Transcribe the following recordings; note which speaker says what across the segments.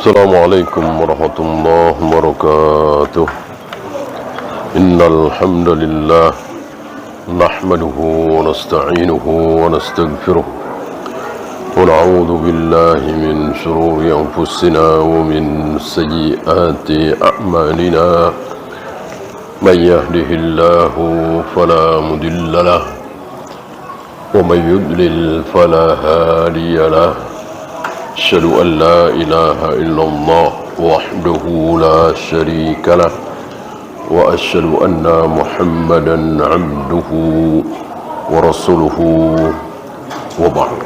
Speaker 1: Assalamualaikum warahmatullahi wabarakatuh. Innal hamdalillah nahmaduhu wa nasta'inuhu wa nastaghfiruh wa na'udzu billahi min shururi anfusina wa min sayyiati a'malina. May yahdihillahu fala mudilla lahu wa may yudlil fala hadiya lahu. Asyhadu an la ilaha illallah wahdahu la syarika lah wa asyhadu anna Muhammadan abduhu wa rasuluhu wa ba'd.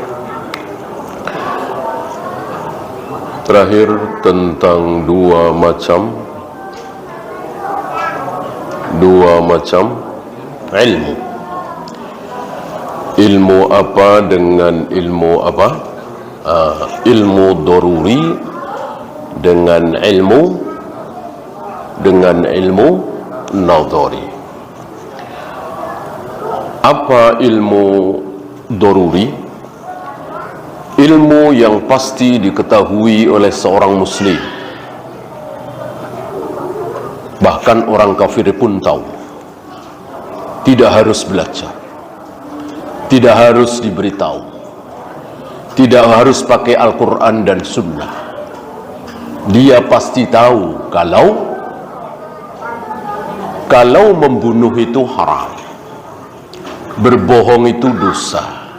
Speaker 1: Terakhir tentang dua macam ilmu. Ilmu apa dengan ilmu apa? Ilmu daruri dengan ilmu nadhari. Apa ilmu daruri? Ilmu yang pasti diketahui oleh seorang muslim, bahkan orang kafir pun tahu. Tidak harus belajar, tidak harus diberitahu, tidak harus pakai Al-Quran dan Sunnah. Dia pasti tahu kalau membunuh itu haram, berbohong itu dosa,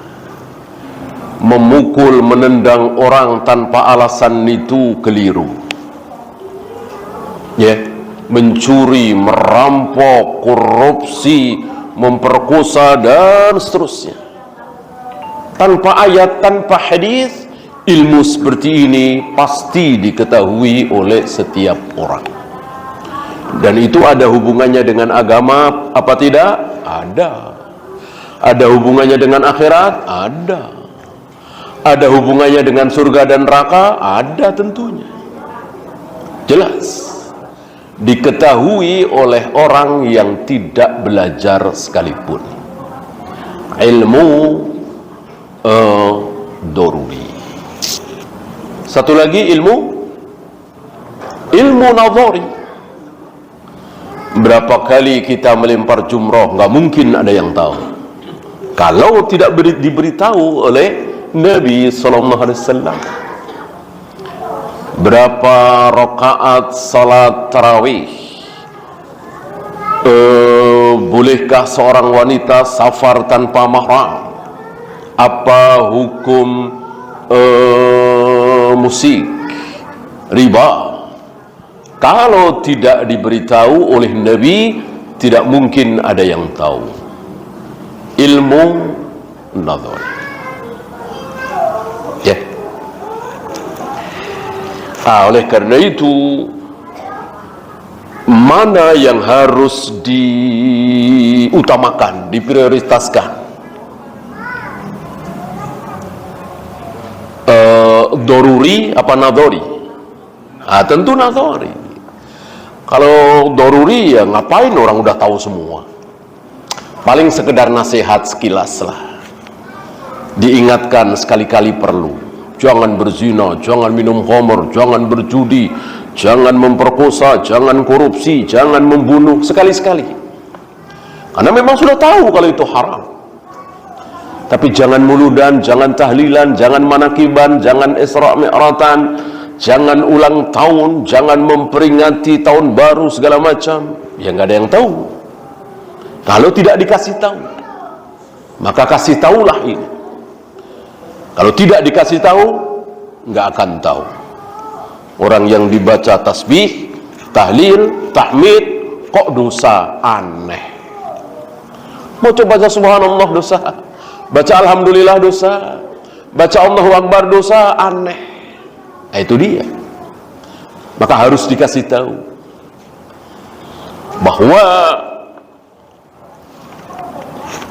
Speaker 1: memukul, menendang orang tanpa alasan itu keliru, mencuri, merampok, korupsi, memperkosa dan seterusnya. Tanpa ayat, tanpa hadis, ilmu seperti ini pasti diketahui oleh setiap orang. Dan itu ada hubungannya dengan agama apa tidak? Ada. Ada hubungannya dengan akhirat? Ada. Ada hubungannya dengan surga dan neraka? Ada tentunya. Jelas. Diketahui oleh orang yang tidak belajar sekalipun. Ilmu daruri. Satu lagi ilmu nadhari. Berapa kali kita melempar jumrah, nggak mungkin ada yang tahu kalau tidak diberitahu oleh Nabi SAW. Berapa rakaat salat tarawih? Bolehkah seorang wanita safar tanpa mahram? Apa hukum musik, riba? Kalau tidak diberitahu oleh Nabi, tidak mungkin ada yang tahu. Ilmu nadhari. Oleh karena itu, mana yang harus diutamakan, diprioritaskan? Daruri apa nadhari? Tentu nadhari. Kalau daruri ya ngapain, orang udah tahu semua. Paling sekedar nasihat sekilas lah, diingatkan sekali-kali perlu. Jangan berzina, jangan minum khamr, jangan berjudi, jangan memperkosa, jangan korupsi, jangan membunuh, sekali-sekali. Karena memang sudah tahu kalau itu haram. Tapi jangan muludan, jangan tahlilan, jangan manakiban, jangan Isra Mi'ratan, jangan ulang tahun, jangan memperingati tahun baru segala macam. Ya nggak ada yang tahu. Kalau tidak dikasih tahu, maka kasih tahulah ini. Kalau tidak dikasih tahu, nggak akan tahu. Orang yang dibaca tasbih, tahlil, tahmid, kok dosa, aneh. Mau coba baca subhanallah dosa, baca alhamdulillah dosa, baca Allahu Akbar dosa, aneh. Itu dia. Maka harus dikasih tahu bahwa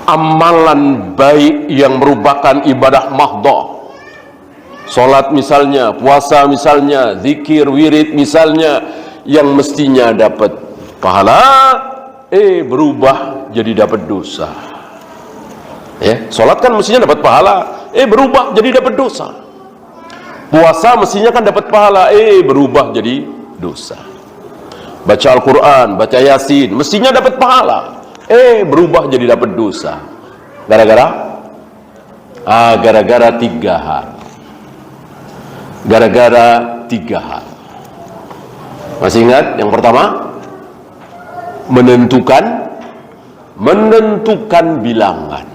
Speaker 1: amalan baik yang merupakan ibadah mahdhah, salat misalnya, puasa misalnya, zikir, wirid misalnya, yang mestinya dapat pahala, berubah jadi dapat dosa. Salat kan mestinya dapat pahala, berubah jadi dapat dosa. Puasa mestinya kan dapat pahala, berubah jadi dosa. Baca Al-Quran, baca Yasin, mestinya dapat pahala, berubah jadi dapat dosa. Gara-gara? Gara-gara 3 hal. Gara-gara 3 hal. Masih ingat yang pertama? Menentukan bilangan.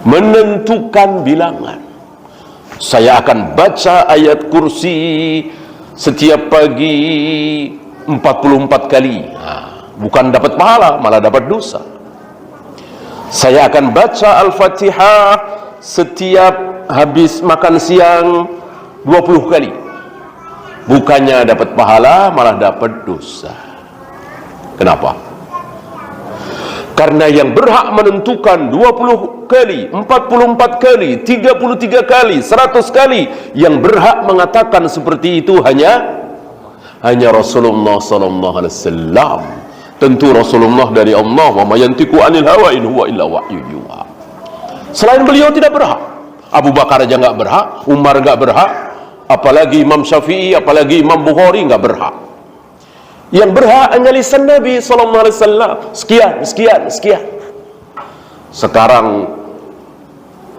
Speaker 1: Menentukan bilangan. Saya akan baca ayat kursi setiap pagi 44 kali. Bukan dapat pahala, malah dapat dosa. Saya akan baca Al-Fatihah setiap habis makan siang 20 kali. Bukannya dapat pahala, malah dapat dosa. Kenapa? Karena yang berhak menentukan 20 kali, 44 kali, 33 kali, 100 kali, yang berhak mengatakan seperti itu hanya Rasulullah sallallahu alaihi wasallam. Tentu Rasulullah dari Allah, wa ma yantiqu anil hawa in huwa illa wahyun yuha. Selain beliau tidak berhak. Abu Bakar aja enggak berhak, Umar enggak berhak, apalagi Imam Syafi'i, apalagi Imam Bukhari enggak berhak. Yang berhak hanya lisan Nabi sallallahu alaihi wasallam. Sekian. Sekarang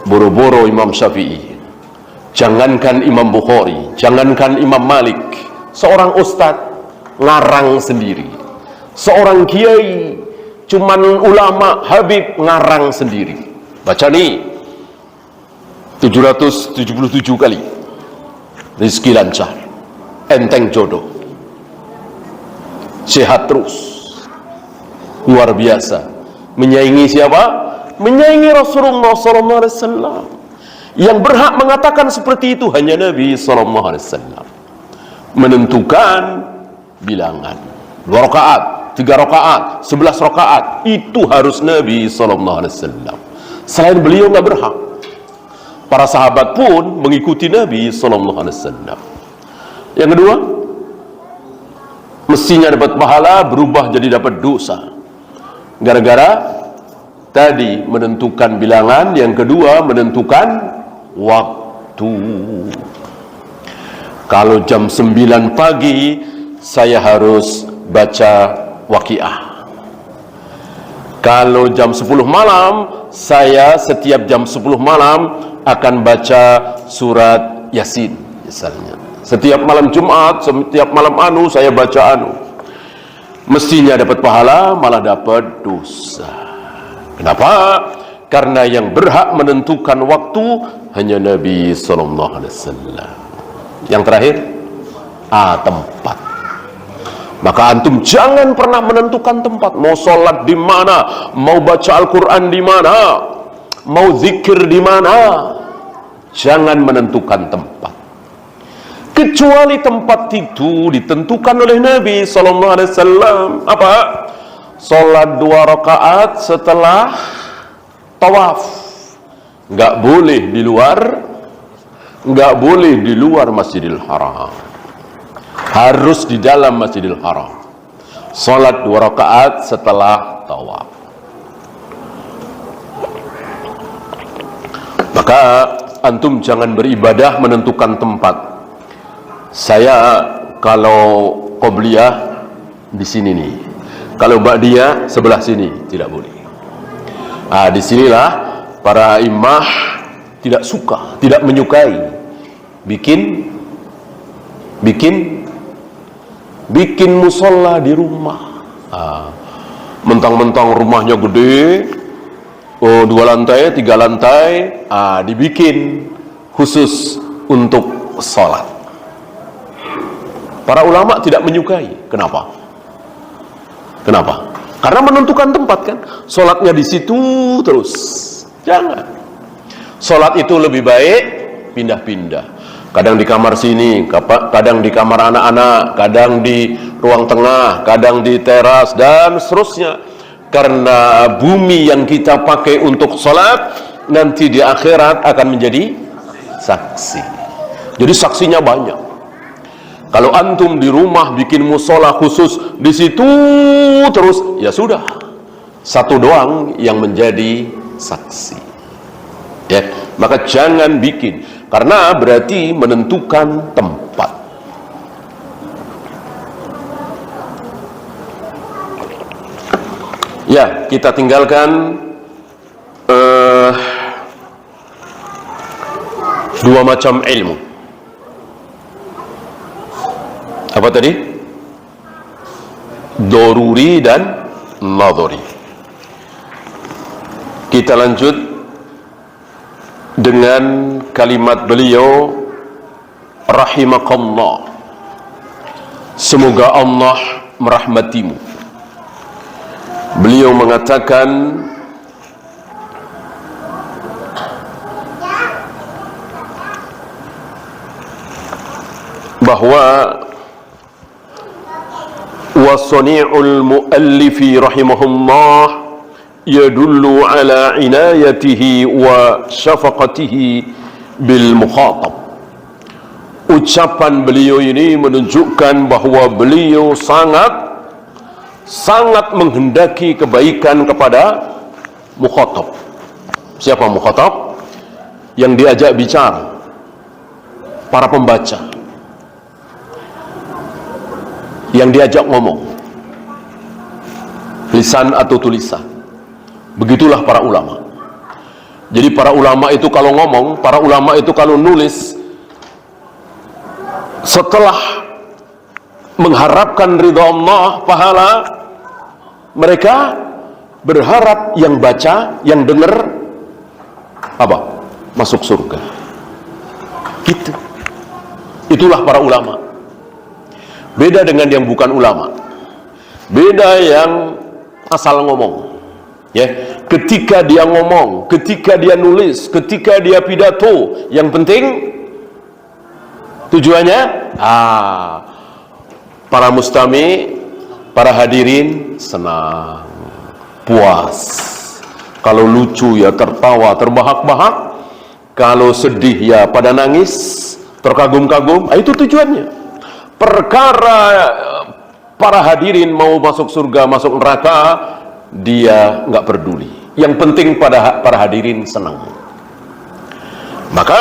Speaker 1: boro-boro Imam Syafi'i, jangankan Imam Bukhari, jangankan Imam Malik, seorang ustadz ngarang sendiri, seorang kiai, cuman ulama Habib ngarang sendiri. Baca nih 777 kali, rezeki lancar, enteng jodoh, sehat terus, luar biasa. Menyaingi siapa? Menyaingi Rasulullah sallallahu alaihi wasallam. Yang berhak mengatakan seperti itu hanya Nabi sallallahu alaihi wasallam. Menentukan bilangan 2 rakaat, 3 rakaat, 11 rakaat, itu harus Nabi sallallahu alaihi wasallam. Selain beliau nggak berhak. Para sahabat pun mengikuti Nabi sallallahu alaihi wasallam. Yang kedua, mestinya dapat pahala, berubah jadi dapat dosa. Gara-gara tadi menentukan bilangan, yang kedua menentukan waktu. Kalau jam 9 pagi saya harus baca Waqiah. Kalau jam 10 malam saya setiap jam 10 malam akan baca surat Yasin misalnya. Setiap malam Jumat, setiap malam saya baca Mestinya dapat pahala, malah dapat dosa. Kenapa? Karena yang berhak menentukan waktu hanya Nabi sallallahu alaihi wasallam. Yang terakhir, tempat. Maka antum jangan pernah menentukan tempat. Mau sholat di mana, mau baca Al-Quran di mana, mau zikir di mana, jangan menentukan tempat. Kecuali tempat itu ditentukan oleh Nabi sallallahu alaihi wasallam. Apa? Salat 2 rakaat setelah tawaf. Enggak boleh di luar, enggak boleh di luar Masjidil Haram. Harus di dalam Masjidil Haram. Salat 2 rakaat setelah tawaf. Maka antum jangan beribadah menentukan tempat. Saya kalau qobliyah di sini nih, kalau ba'diyah sebelah sini, tidak boleh. Disinilah para imam tidak suka, tidak menyukai bikin musola di rumah. Mentang-mentang rumahnya gede, 2 lantai, 3 lantai, dibikin khusus untuk sholat. Para ulama tidak menyukai. Kenapa? Karena menentukan tempat kan. Sholatnya di situ terus. Jangan. Sholat itu lebih baik pindah-pindah. Kadang di kamar sini, kadang di kamar anak-anak, kadang di ruang tengah, kadang di teras, dan seterusnya. Karena bumi yang kita pakai untuk sholat nanti di akhirat akan menjadi saksi. Jadi saksinya banyak. Kalau antum di rumah bikin musola khusus di situ terus, ya sudah, satu doang yang menjadi saksi. Ya, maka jangan bikin. karena berarti menentukan tempat. Ya, kita tinggalkan dua macam ilmu. Apa tadi? Doruri dan nadhari. Kita lanjut dengan kalimat beliau, rahimakallah, semoga Allah merahmatimu. Beliau mengatakan, bahwa wasani'ul muallifi rahimahullah yadullu ala inayatihi wa syafaqatihi bil mukhatab. Ucapan beliau ini menunjukkan bahwa beliau sangat menghendaki kebaikan kepada mukhatab. Siapa mukhatab? Yang diajak bicara, para pembaca, yang diajak ngomong, lisan atau tulisan. Begitulah para ulama. Jadi para ulama itu kalau ngomong, para ulama itu kalau nulis, setelah mengharapkan ridha Allah, pahala, mereka berharap yang baca, yang dengar apa? Masuk surga. Gitu. Itulah para ulama. Beda dengan yang bukan ulama. Beda yang asal ngomong. Ya, ketika dia ngomong, ketika dia nulis, ketika dia pidato, yang penting tujuannya para mustami, para hadirin senang, puas. Kalau lucu ya tertawa, terbahak-bahak. Kalau sedih ya pada nangis, terkagum-kagum. Itu tujuannya. Perkara para hadirin mau masuk surga, masuk neraka, dia nggak peduli. Yang penting para hadirin senang. Maka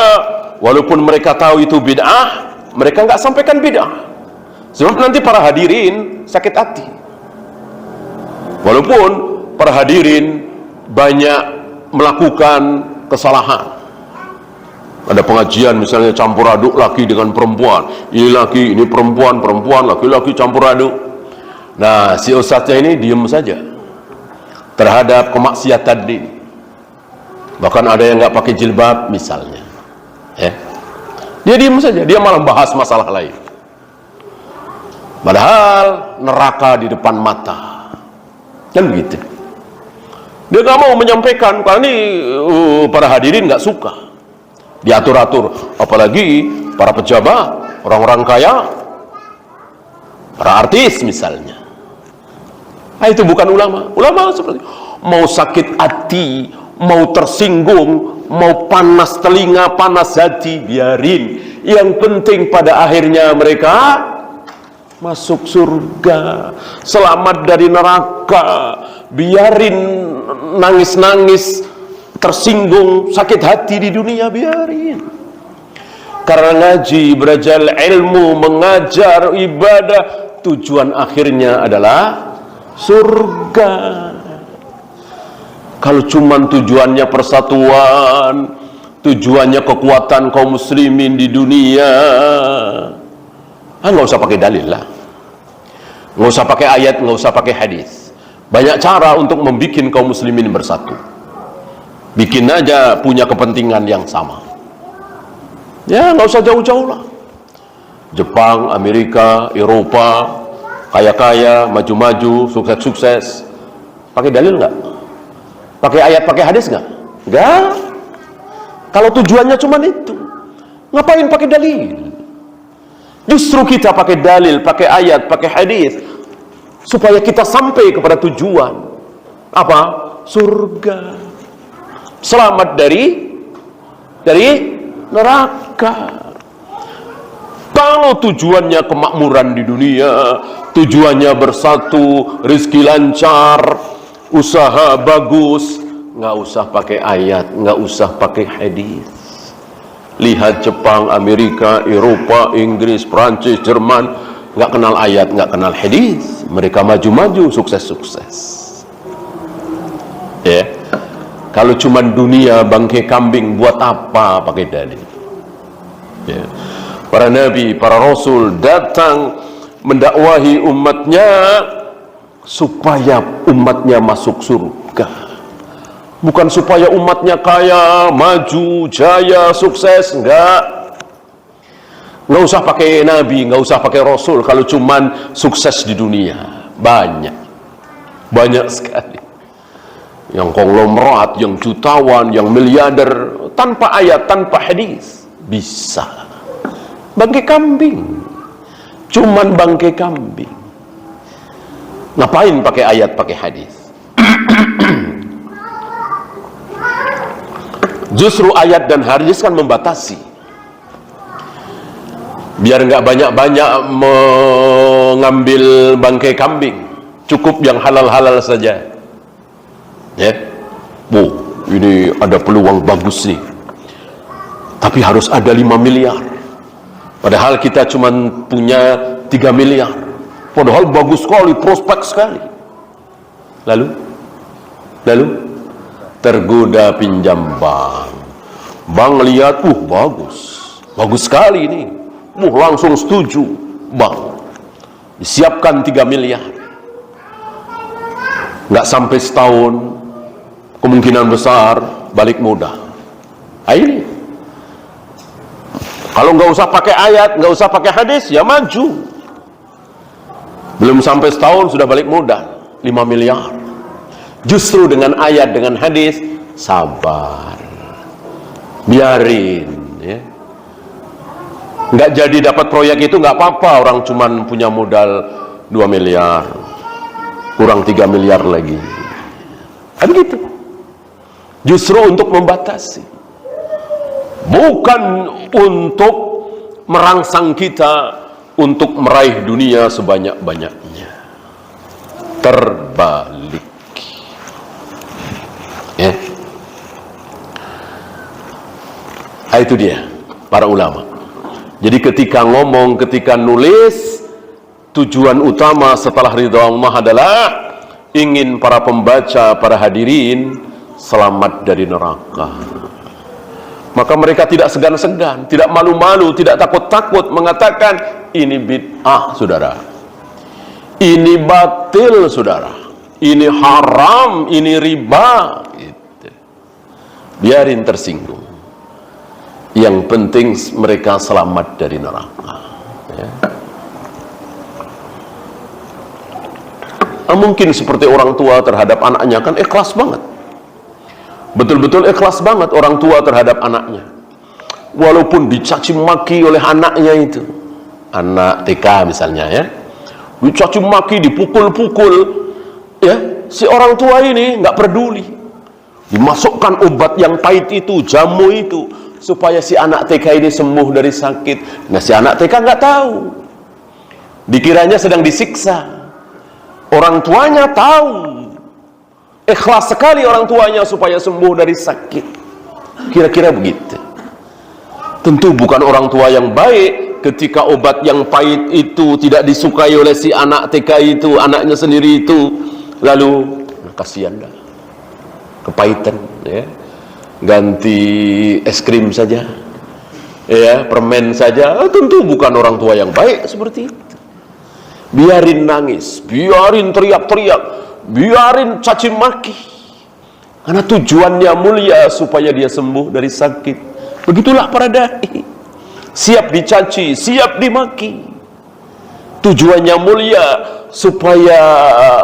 Speaker 1: walaupun mereka tahu itu bid'ah, mereka nggak sampaikan bid'ah. Sebab nanti para hadirin sakit hati. Walaupun para hadirin banyak melakukan kesalahan. Ada pengajian misalnya campur aduk laki dengan perempuan. Ini laki, ini perempuan, perempuan, laki-laki campur aduk. Nah, si ustadznya ini diem saja terhadap kemaksiatan ini. Bahkan ada yang nggak pakai jilbab misalnya. Ya. Dia diem saja, dia malah bahas masalah lain. Padahal neraka di depan mata. Kan begitu. Dia nggak mau menyampaikan, karena ini para hadirin nggak suka. Diatur-atur, apalagi para pejabat, orang-orang kaya, para artis misalnya. Nah, itu bukan ulama. Ulama seperti mau sakit hati, mau tersinggung, mau panas telinga, panas hati, biarin. Yang penting pada akhirnya mereka masuk surga, selamat dari neraka. Biarin nangis-nangis, tersinggung, sakit hati di dunia, biarin. Karena ngaji, belajar ilmu, mengajar, ibadah, tujuan akhirnya adalah surga. Kalau cuman tujuannya persatuan, tujuannya kekuatan kaum muslimin di dunia, nggak usah pakai dalil lah, nggak usah pakai ayat, nggak usah pakai hadis. Banyak cara untuk membuat kaum muslimin bersatu. Bikin aja punya kepentingan yang sama. Ya, nggak usah jauh-jauh lah. Jepang, Amerika, Eropa, kaya-kaya, maju-maju, sukses-sukses. Pakai dalil nggak? Pakai ayat, pakai hadis nggak? Nggak. Kalau tujuannya cuma itu, ngapain pakai dalil? Justru kita pakai dalil, pakai ayat, pakai hadis, supaya kita sampai kepada tujuan. Apa? Surga. Selamat dari neraka. Kalau tujuannya kemakmuran di dunia, tujuannya bersatu, rezeki lancar, usaha bagus, nggak usah pakai ayat, nggak usah pakai hadis. Lihat Jepang, Amerika, Eropa, Inggris, Prancis, Jerman, nggak kenal ayat, nggak kenal hadis. Mereka maju-maju, sukses-sukses. Ya, kalau cuma dunia bangkai kambing, buat apa pakai dalil? Ya. Para nabi, para rasul datang mendakwahi umatnya supaya umatnya masuk surga. Bukan supaya umatnya kaya, maju, jaya, sukses, enggak. Nggak usah pakai nabi, nggak usah pakai rasul kalau cuman sukses di dunia. Banyak sekali. Yang konglomerat, yang jutawan, yang miliarder, tanpa ayat, tanpa hadis, bisa. Bangkai kambing, cuman bangkai kambing. Ngapain pakai ayat, pakai hadis? Justru ayat dan hadis kan membatasi, biar nggak banyak-banyak mengambil bangkai kambing, cukup yang halal-halal saja. Ya, ini ada peluang bagus nih, tapi harus ada 5 miliar. Padahal kita cuma punya 3 miliar. Padahal bagus sekali, prospek sekali. Lalu tergoda pinjam bank. Bank lihat, bagus sekali ini. Langsung setuju bank. Disiapkan 3 miliar. Nggak sampai setahun, kemungkinan besar balik modal. Ini kalau nggak usah pakai ayat, nggak usah pakai hadis, ya maju. Belum sampai setahun sudah balik modal 5 miliar. Justru dengan ayat, dengan hadis, sabar, biarin, ya. Nggak jadi dapat proyek itu nggak apa-apa, orang cuman punya modal 2 miliar, kurang 3 miliar lagi, kan gitu. Justru untuk membatasi, bukan untuk merangsang kita untuk meraih dunia sebanyak-banyaknya. Terbalik. Ya. Itu dia para ulama. Jadi ketika ngomong, ketika nulis, tujuan utama setelah ridha Allah adalah ingin para pembaca, para hadirin selamat dari neraka. Maka mereka tidak segan-segan, tidak malu-malu, tidak takut-takut mengatakan ini bid'ah, saudara, ini batil, saudara, ini haram, ini riba, gitu. Biarin tersinggung, yang penting mereka selamat dari neraka, ya. Mungkin seperti orang tua terhadap anaknya, kan ikhlas banget, betul-betul ikhlas banget orang tua terhadap anaknya, walaupun dicaci maki oleh anaknya itu, anak TK misalnya, ya, dicaci maki, dipukul-pukul, ya, si orang tua ini nggak peduli, dimasukkan obat yang pahit itu, jamu itu, supaya si anak TK ini sembuh dari sakit. Nah, si anak TK nggak tahu, dikiranya sedang disiksa. Orang tuanya tahu, ikhlas sekali orang tuanya supaya sembuh dari sakit. Kira-kira begitu. Tentu bukan orang tua yang baik ketika obat yang pahit itu tidak disukai oleh si anak TK itu, anaknya sendiri itu, lalu kasihan dah, kepahitan, ya, ganti es krim saja, ya, permen saja. Tentu bukan orang tua yang baik seperti itu. Biarin nangis, biarin teriak-teriak, biarin caci maki, karena tujuannya mulia supaya dia sembuh dari sakit. Begitulah para dai, siap dicaci, siap dimaki, tujuannya mulia supaya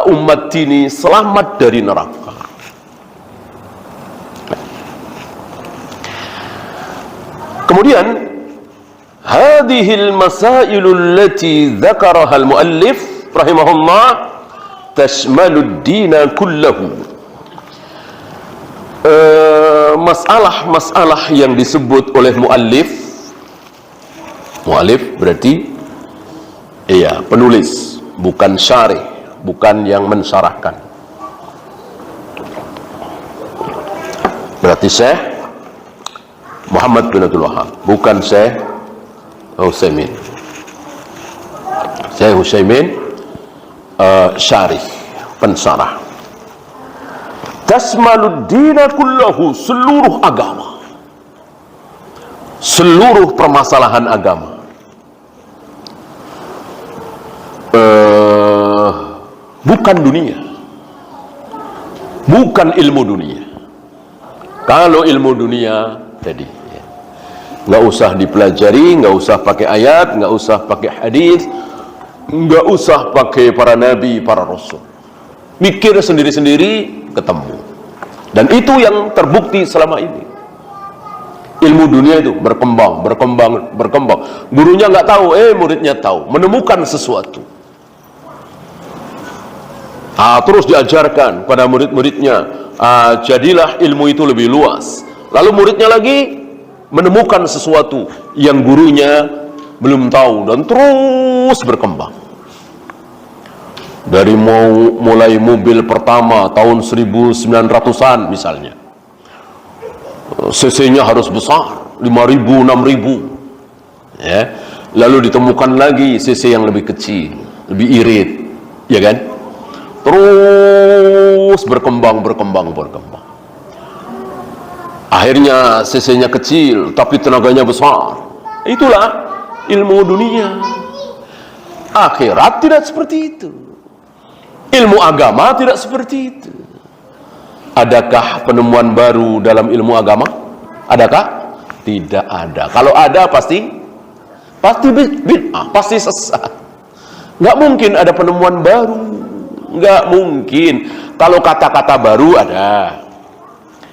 Speaker 1: umat ini selamat dari neraka. Kemudian hadhil masailul lati dzakaraha al-muallif rahimahullah tashmalud dina kullahu. Masalah-masalah yang disebut oleh muallif berarti iya penulis, bukan syarih, bukan yang mensyarahkan. Berarti Syekh Muhammad bin Abdul Wahab, bukan Syekh Utsaimin. Syekh Utsaimin syarih, pensarah. Tasmaluddina kullahu, seluruh agama, seluruh permasalahan agama. Bukan dunia, bukan ilmu dunia. Kalau ilmu dunia tadi nggak usah dipelajari, nggak usah pakai ayat, nggak usah pakai hadis, nggak usah pakai para nabi, para rasul. Mikir sendiri-sendiri ketemu. Dan itu yang terbukti selama ini. Ilmu dunia itu berkembang. Gurunya nggak tahu, muridnya tahu, menemukan sesuatu. Terus diajarkan pada murid-muridnya, jadilah ilmu itu lebih luas. Lalu muridnya lagi menemukan sesuatu yang gurunya belum tahu, dan terus berkembang. Dari mulai mobil pertama tahun 1900-an misalnya, cc-nya harus besar, 5.000, 6.000 ya. Lalu ditemukan lagi cc yang lebih kecil, lebih irit, ya kan? Terus berkembang. Akhirnya cc-nya kecil tapi tenaganya besar. Itulah ilmu dunia. Akhirat tidak seperti itu. Ilmu agama tidak seperti itu. Adakah penemuan baru dalam ilmu agama? Adakah? Tidak ada. Kalau ada pasti bid'ah, pasti sesat. Nggak mungkin ada penemuan baru. Nggak mungkin. Kalau kata-kata baru ada,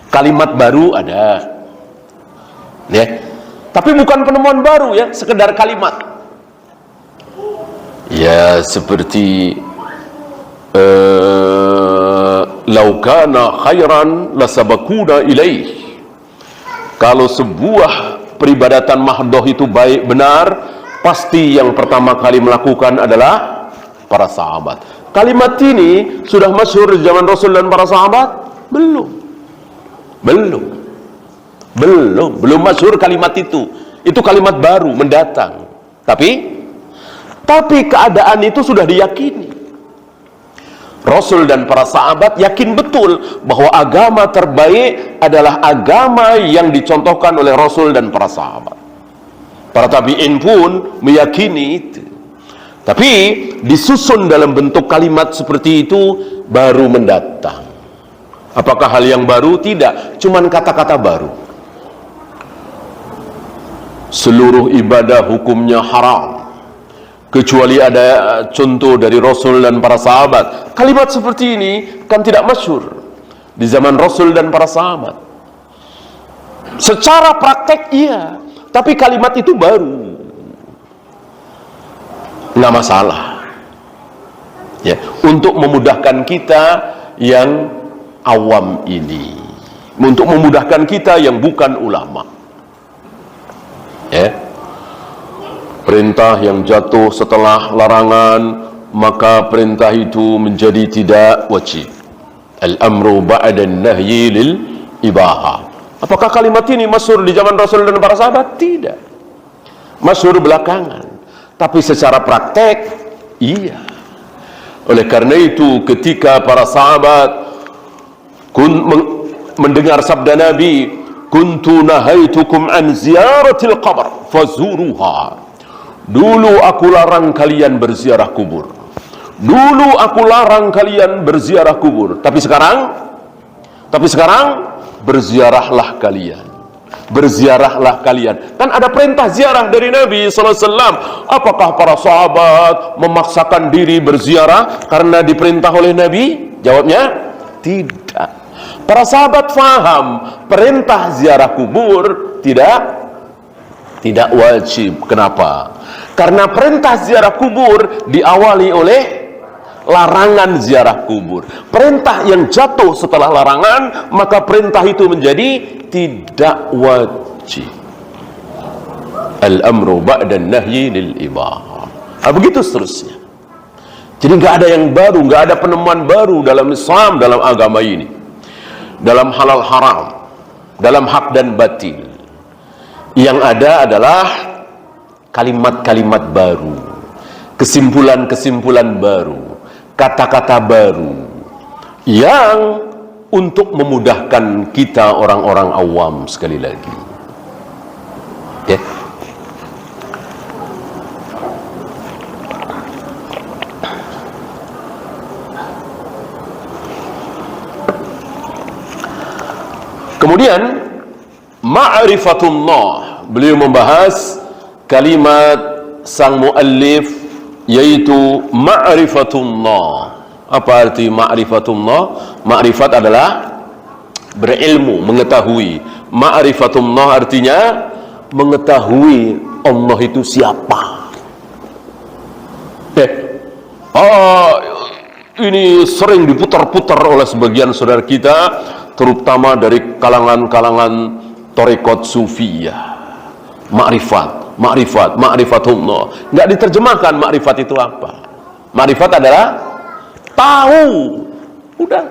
Speaker 1: kalimat baru ada, ya. Tapi bukan penemuan baru ya, sekedar kalimat. Ya seperti lau kana khairan lasabakuna ilaih. Kalau sebuah peribadatan mahdoh itu baik benar, pasti yang pertama kali melakukan adalah para sahabat. Kalimat ini sudah masyhur di zaman Rasul dan para sahabat? Belum masyhur kalimat itu. Itu kalimat baru mendatang. Tapi keadaan itu sudah diyakini. Rasul dan para sahabat yakin betul bahwa agama terbaik adalah agama yang dicontohkan oleh Rasul dan para sahabat. Para tabi'in pun meyakini itu. Tapi disusun dalam bentuk kalimat seperti itu baru mendatang. Apakah hal yang baru? Tidak, cuman kata-kata baru. Seluruh ibadah hukumnya haram, kecuali ada contoh dari Rasul dan para sahabat. Kalimat seperti ini kan tidak masyhur di zaman Rasul dan para sahabat. Secara praktek iya, tapi kalimat itu baru. Nggak masalah ya, untuk memudahkan kita yang awam ini, untuk memudahkan kita yang bukan ulama ya. Perintah yang jatuh setelah larangan, maka perintah itu menjadi tidak wajib. Al-amru ba'da an-nahyi lil ibahah. Apakah kalimat ini masyhur di zaman Rasul dan para sahabat? Tidak, masyhur belakangan. Tapi secara praktek iya. Oleh karena itu ketika para sahabat mendengar sabda Nabi, kuntu nahaitukum an ziyaratil qabr fazuruha. Dulu aku larang kalian berziarah kubur. Dulu aku larang kalian berziarah kubur. Tapi sekarang berziarahlah kalian. Berziarahlah kalian. Kan ada perintah ziarah dari Nabi SAW. Apakah para sahabat memaksakan diri berziarah karena diperintah oleh Nabi? Jawabnya tidak. Para sahabat faham perintah ziarah kubur tidak wajib. Kenapa? Karena perintah ziarah kubur diawali oleh larangan ziarah kubur. Perintah yang jatuh setelah larangan, maka perintah itu menjadi tidak wajib. Al-amru ba'da an-nahyi lil ibahah. Begitu seterusnya. Jadi nggak ada yang baru, nggak ada penemuan baru dalam Islam, dalam agama ini, dalam halal haram, dalam hak dan batil. Yang ada adalah kalimat-kalimat baru, kesimpulan-kesimpulan baru, kata-kata baru yang untuk memudahkan kita orang-orang awam sekali lagi. Ya. Kemudian ma'rifatullah, beliau membahas kalimat sang muallif yaitu ma'rifatullah. Apa arti ma'rifatullah? Ma'rifat adalah berilmu, mengetahui. Ma'rifatullah artinya mengetahui Allah itu siapa. Ini sering diputar-putar oleh sebagian saudara kita, terutama dari kalangan-kalangan tarekat sufiyah. Ma'rifat, ma'rifat, ma'rifatullah. Nggak diterjemahkan ma'rifat itu apa. Ma'rifat adalah tahu. Udah.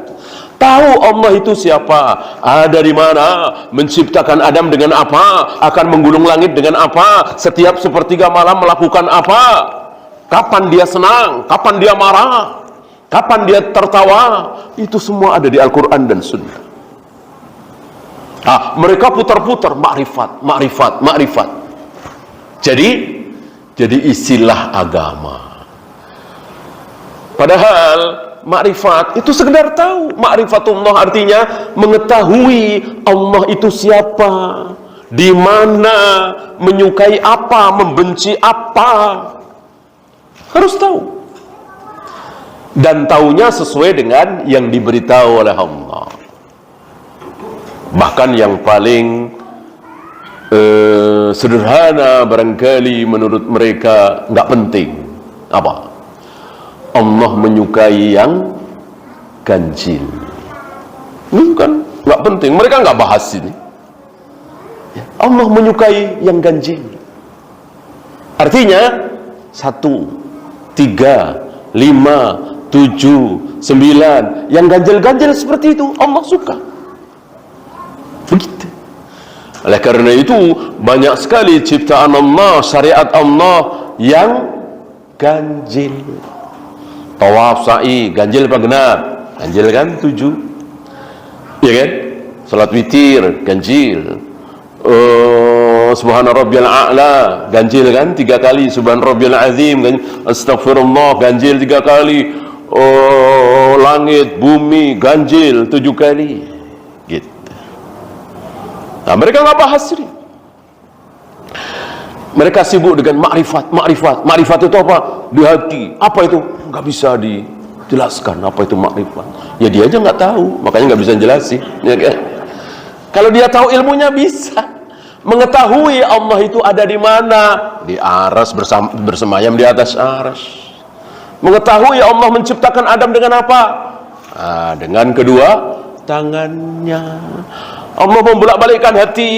Speaker 1: Tahu Allah itu siapa, ada di mana, menciptakan Adam dengan apa, akan menggulung langit dengan apa, setiap sepertiga malam melakukan apa, kapan dia senang, kapan dia marah, kapan dia tertawa. Itu semua ada di Al-Quran dan Sunnah. Mereka putar-putar ma'rifat, ma'rifat, ma'rifat. Jadi istilah agama. Padahal ma'rifat itu sekedar tahu. Ma'rifatullah artinya mengetahui Allah itu siapa, di mana, menyukai apa, membenci apa. Harus tahu. Dan taunya sesuai dengan yang diberitahu oleh Allah. Bahkan yang paling sederhana barangkali menurut mereka nggak penting. Apa? Allah menyukai yang ganjil. Ini kan nggak penting. Mereka nggak bahas ini. Allah menyukai yang ganjil. Artinya 1, 3, 5, 7, 9, yang ganjil-ganjil seperti itu Allah suka. Begitu. Oleh karena itu banyak sekali ciptaan Allah, syariat Allah yang ganjil. Tawaf, sa'i, ganjil apa genap? Ganjil kan 7. Ya kan? Salat witir, ganjil. Subhana rabbiyal a'la, ganjil kan 3 kali. Subhana rabbiyal azim, astagfirullah, ganjil 3 kali. Langit, bumi, ganjil 7 kali. Gitu. Nah, mereka nggak bahas ini. Mereka sibuk dengan makrifat, makrifat. Makrifat itu apa? Di hati. Apa itu? Nggak bisa dijelaskan apa itu makrifat. Ya dia aja nggak tahu, makanya nggak bisa jelasin. Ya kan? Kalau dia tahu ilmunya bisa mengetahui Allah itu ada di mana, di aras, bersemayam di atas aras. Mengetahui Allah menciptakan Adam dengan apa? Dengan kedua tangannya. Allah membolak-balikkan hati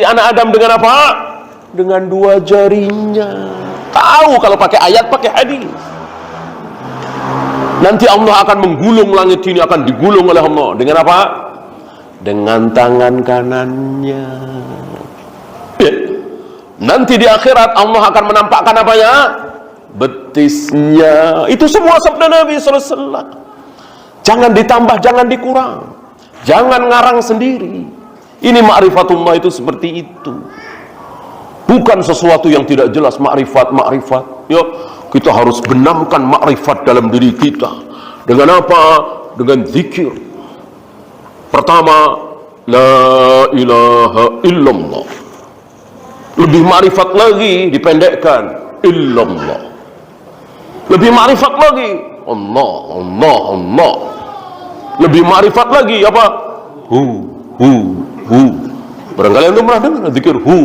Speaker 1: anak Adam dengan apa? Dengan 2 jarinya. Tahu kalau pakai ayat, pakai hadis. Nanti Allah akan menggulung langit ini, akan digulung oleh Allah dengan apa? Dengan tangan kanannya. Nanti di akhirat Allah akan menampakkan apanya? Betisnya. Itu semua sabda Nabi SAW. Jangan ditambah, jangan dikurang, jangan ngarang sendiri. Ini ma'rifatullah itu seperti itu. Bukan sesuatu yang tidak jelas. Ma'rifat, ma'rifat. Ya, kita harus benamkan ma'rifat dalam diri kita. Dengan apa? Dengan zikir. Pertama, la ilaha illallah. Lebih ma'rifat lagi, dipendekkan, illallah. Lebih ma'rifat lagi, Allah, Allah, Allah. Lebih ma'rifat lagi, apa? Hu. Barangkali anda pernah dengar zikir hu.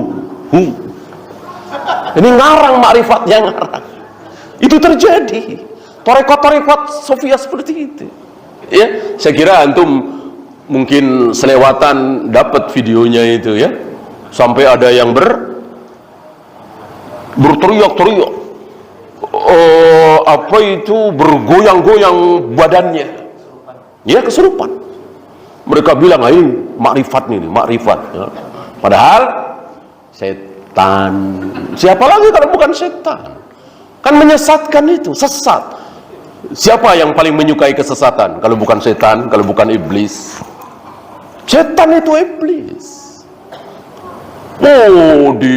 Speaker 1: Ini ngarang ma'rifat, yang ngarang. Itu terjadi. Tarekat-tarekat Sofia seperti itu. Ya, saya kira antum mungkin selewatan dapat videonya itu ya. Sampai ada yang berteriak-teriak. Apa itu, bergoyang-goyang badannya. Ya, kesurupan. Mereka bilang, "Ayo, makrifat nih, makrifat." Ya. Padahal Setan. Siapa lagi kalau bukan setan? Kan menyesatkan itu, sesat. Siapa yang paling menyukai kesesatan? Kalau bukan setan, kalau bukan iblis. Setan itu iblis. Oh, di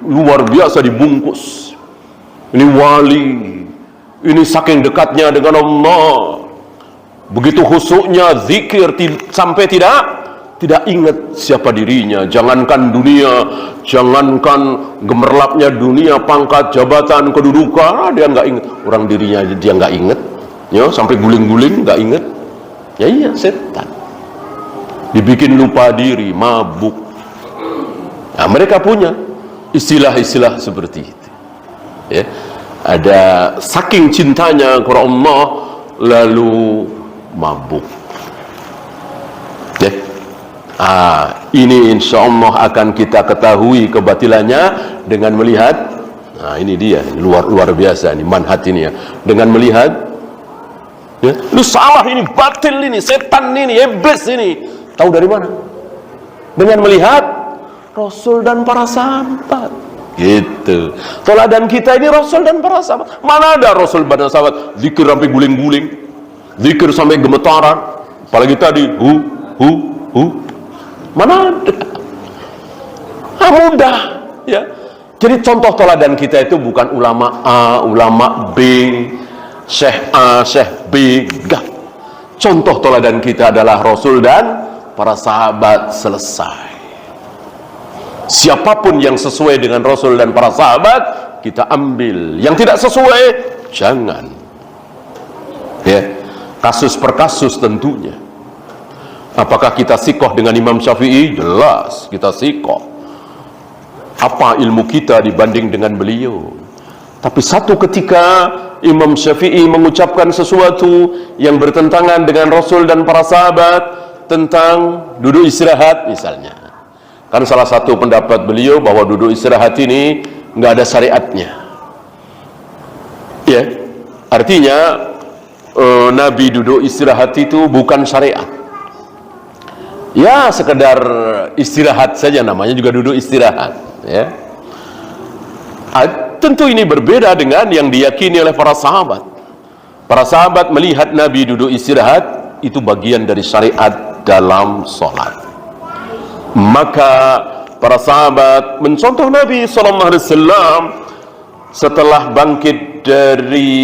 Speaker 1: luar biasa dibungkus. Ini wali. Ini saking dekatnya dengan Allah. Begitu khusyuknya zikir sampai tidak ingat siapa dirinya. Jangankan dunia, jangankan gemerlapnya dunia, pangkat, jabatan, kedudukan, dia nggak ingat. Orang dirinya dia nggak ingat, ya, sampai guling-guling nggak ingat. Ya iya, setan. Dibikin lupa diri, mabuk. Nah, mereka punya istilah-istilah seperti itu. Ya, ada saking cintanya kepada Allah lalu mabuk. Ya. Ini insya Allah akan kita ketahui kebatilannya dengan melihat. Ini dia, luar biasa ini manhaj ini ya. Dengan melihat, ya, lu salah ini, batil ini, setan ini, iblis ini. Tahu dari mana? Dengan melihat Rasul dan para sahabat. Gitu. Teladan kita ini Rasul dan para sahabat. Mana ada Rasul dan sahabat zikir sampai guling-guling, zikir sampai gemetaran. Apalagi tadi hu. Mana ada? Mudah, ya. Jadi contoh teladan kita itu bukan ulama A, ulama B, syekh A, syekh B, enggak. Contoh teladan kita adalah Rasul dan para sahabat, selesai. Siapapun yang sesuai dengan Rasul dan para sahabat kita ambil, yang tidak sesuai jangan. Ya, kasus per kasus tentunya. Apakah kita sikoh dengan Imam Syafi'i? Jelas kita sikoh. Apa ilmu kita dibanding dengan beliau? Tapi satu ketika Imam Syafi'i mengucapkan sesuatu yang bertentangan dengan Rasul dan para sahabat tentang duduk istirahat misalnya. Kan salah satu pendapat beliau bahwa duduk istirahat ini nggak ada syariatnya. Ya, artinya Nabi duduk istirahat itu bukan syariat. Ya, sekedar istirahat saja, namanya juga duduk istirahat. Ya, tentu ini berbeda dengan yang diyakini oleh para sahabat. Para sahabat melihat Nabi duduk istirahat itu bagian dari syariat dalam sholat. Maka para sahabat mencontoh Nabi SAW setelah bangkit dari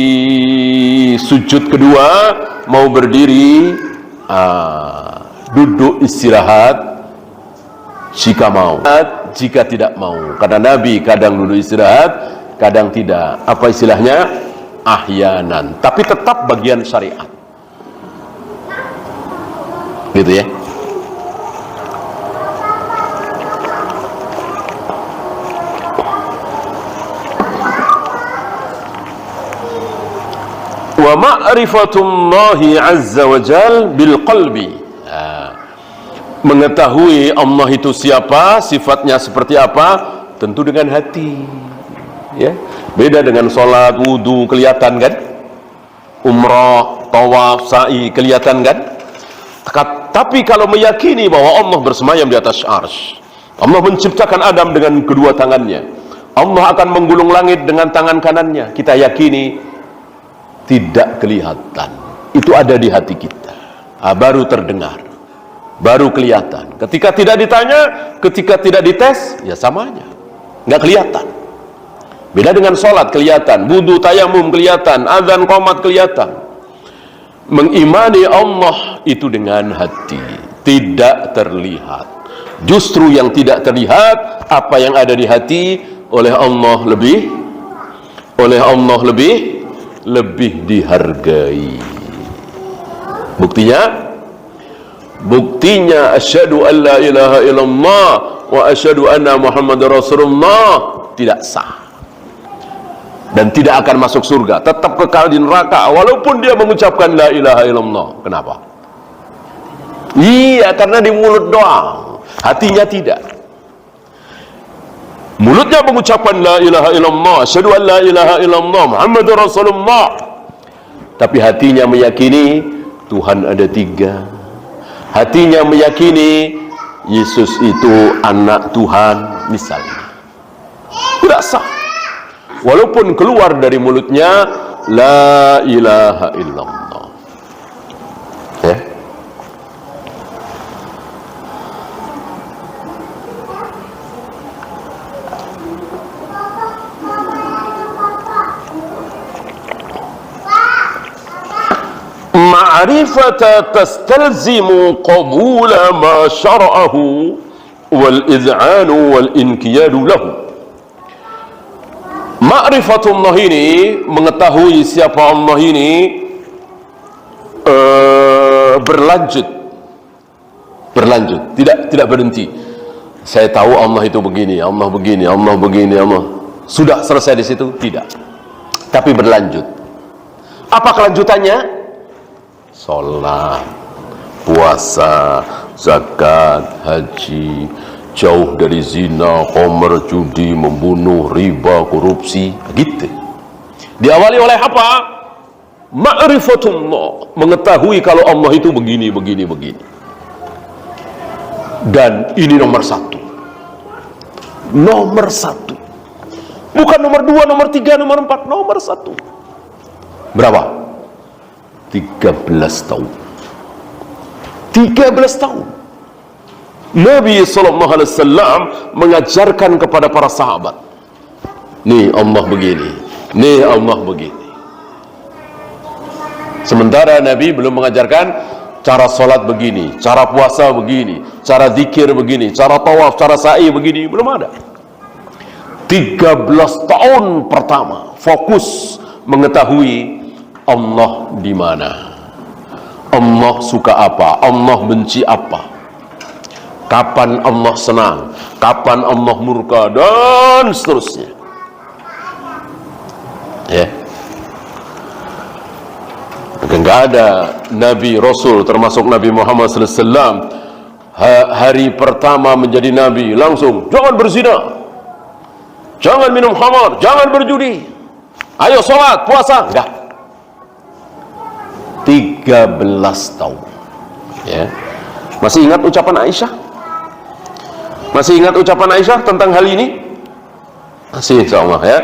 Speaker 1: sujud kedua mau berdiri, duduk istirahat jika mau, jika tidak mau. Karena Nabi kadang duduk istirahat, kadang tidak. Apa istilahnya? Ahyanan. Tapi tetap bagian syariat. Gitu ya. Wa ma'rifatullahi azza wa jal bil qalbi. Mengetahui Allah itu siapa, sifatnya seperti apa, tentu dengan hati. Ya, beda dengan sholat, wudu, kelihatan kan? Umrah, tawaf, sa'i, kelihatan kan? Tapi kalau meyakini bahwa Allah bersemayam di atas arsy, Allah menciptakan Adam dengan kedua tangannya, Allah akan menggulung langit dengan tangan kanannya, kita yakini tidak kelihatan. Itu ada di hati kita. Baru terdengar, baru kelihatan. Ketika tidak ditanya, ketika tidak dites, ya samanya, nggak kelihatan. Beda dengan sholat kelihatan, wudu, tayamum kelihatan, azan, qomat kelihatan. Mengimani Allah itu dengan hati, tidak terlihat. Justru yang tidak terlihat, apa yang ada di hati, oleh Allah lebih dihargai. Buktinya asyhadu an la ilaha illallah wa asyhadu anna Muhammadar Rasulullah tidak sah dan tidak akan masuk surga, tetap kekal di neraka walaupun dia mengucapkan la ilaha illallah. Kenapa? Iya, karena di mulut doang, hatinya tidak. Mulutnya mengucapkan la ilaha illallah, asyhadu an la ilaha illallah Muhammadur Rasulullah, tapi hatinya meyakini Tuhan ada tiga. Hatinya meyakini Yesus itu anak Tuhan. misalnya. Tidak sah. Walaupun keluar dari mulutnya la ilaha illallah. Ya. Ma'rifata tastalzimu qabula ma syara'ahu wal iz'anu wal inqiyadu lahu. Ma'rifatullah ini, mengetahui siapa Allah ini, berlanjut, tidak berhenti. Saya tahu Allah itu begini, Allah begini, Allah begini, Allah. Sudah selesai di situ? Tidak. Tapi berlanjut. Apa kelanjutannya? Salat, puasa, zakat, haji, jauh dari zina, khamr, judi, membunuh, riba, korupsi, gitu. Diawali oleh apa? Ma'rifatullah, mengetahui kalau Allah itu begini. Dan ini nomor satu. Bukan nomor 2, nomor 3, nomor 4, nomor 1. Berapa? 13 tahun. 13 tahun. Nabi SAW mengajarkan kepada para sahabat, nih Allah begini, nih Allah begini. Sementara Nabi belum mengajarkan cara sholat begini, cara puasa begini, cara zikir begini, cara tawaf, cara sa'i begini, belum ada. 13 tahun pertama fokus mengetahui Allah di mana, Allah suka apa, Allah benci apa, kapan Allah senang, kapan Allah murka, dan seterusnya. Ya, enggak ada Nabi Rasul termasuk Nabi Muhammad SAW hari pertama menjadi Nabi langsung jangan berzina, jangan minum khamar, jangan berjudi, ayo sholat, puasa. Enggak. 13 tahun. Ya. Masih ingat ucapan Aisyah? Masih ingat ucapan Aisyah tentang hal ini? Masih, insyaallah ya.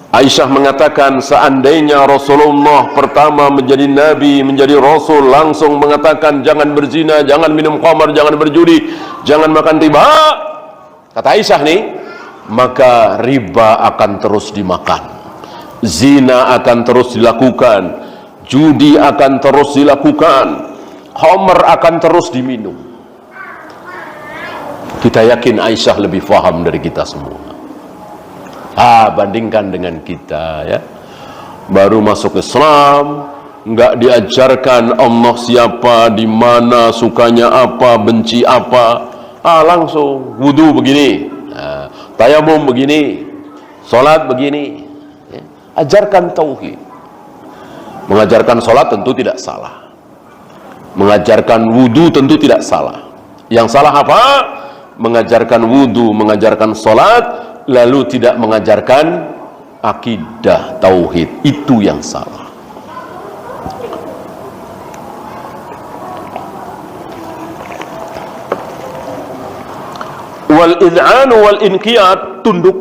Speaker 1: Aisyah mengatakan seandainya Rasulullah pertama menjadi Nabi, menjadi Rasul, langsung mengatakan jangan berzina, jangan minum khamar, jangan berjudi, jangan makan riba, kata Aisyah nih, maka riba akan terus dimakan, zina akan terus dilakukan, judi akan terus dilakukan, khamr akan terus diminum. Kita yakin Aisyah lebih faham dari kita semua. Bandingkan dengan kita ya. Baru masuk Islam, nggak diajarkan Allah siapa, di mana, sukanya apa, benci apa. Langsung wudu begini, tayamum begini, sholat begini. Ya. Ajarkan tauhid. Mengajarkan sholat tentu tidak salah, mengajarkan wudu tentu tidak salah. Yang salah apa? Mengajarkan wudu, mengajarkan sholat, lalu tidak mengajarkan akidah tauhid, itu yang salah. Wal id'an wal inqiyad, tunduk.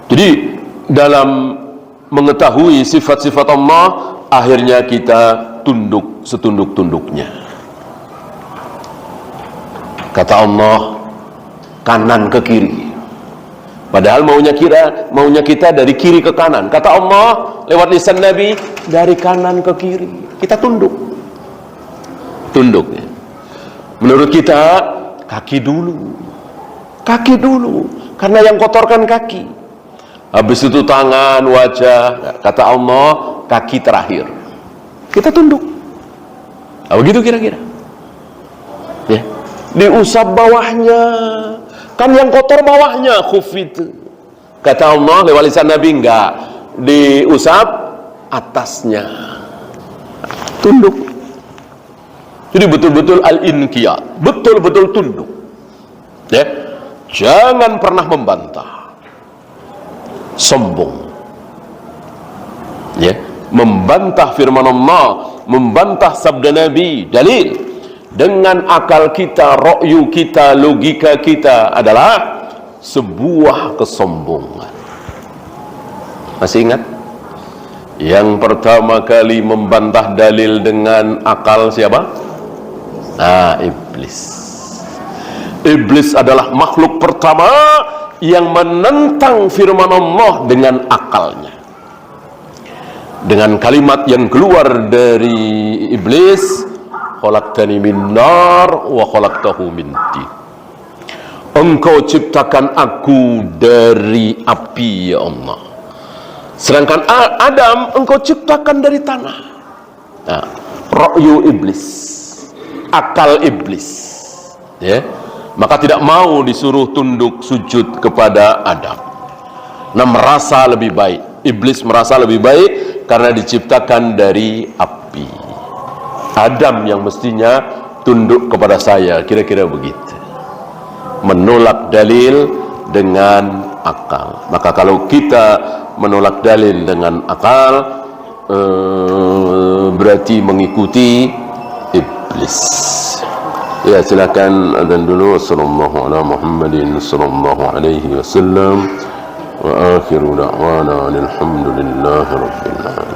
Speaker 1: Jadi dalam mengetahui sifat-sifat Allah, akhirnya kita tunduk setunduk-tunduknya. Kata Allah, kanan ke kiri, padahal maunya kita dari kiri ke kanan. Kata Allah lewat lisan Nabi, dari kanan ke kiri. Kita tunduk. Ya. Menurut kita kaki dulu, karena yang kotorkan kaki. Habis itu tangan, wajah. Kata Allah, kaki terakhir. Kita tunduk. Begitu kira-kira. Ya. Diusap bawahnya, kan yang kotor bawahnya, khuf itu. Kata Allah lewat lisan Nabi, enggak, diusap atasnya. Tunduk. Jadi betul-betul al-inqiyad, betul-betul tunduk. Ya. Jangan pernah membantah, sombong, ya, membantah firman Allah, membantah sabda Nabi. Dalil dengan akal kita, ra'yu kita, logika kita adalah sebuah kesombongan. Masih ingat? Yang pertama kali membantah dalil dengan akal siapa? Iblis. Iblis adalah makhluk pertama yang menentang firman Allah dengan akalnya. Dengan kalimat yang keluar dari iblis, khalaqtani min nar wa khalaqtahu min tin. Engkau ciptakan aku dari api ya Allah, sedangkan Adam engkau ciptakan dari tanah. Ra'yu iblis, akal iblis, ya. Maka tidak mau disuruh tunduk sujud kepada Adam. Nah, merasa lebih baik. Iblis merasa lebih baik karena diciptakan dari api. Adam yang mestinya tunduk kepada saya, kira-kira begitu. Menolak dalil dengan akal. Maka kalau kita menolak dalil dengan akal, berarti mengikuti iblis. Ya, silakan adzan dulu. Sallallahu ala Muhammadin sallallahu alaihi wasallam. Wa akhiru da'wana alhamdulillahi rabbil alamin.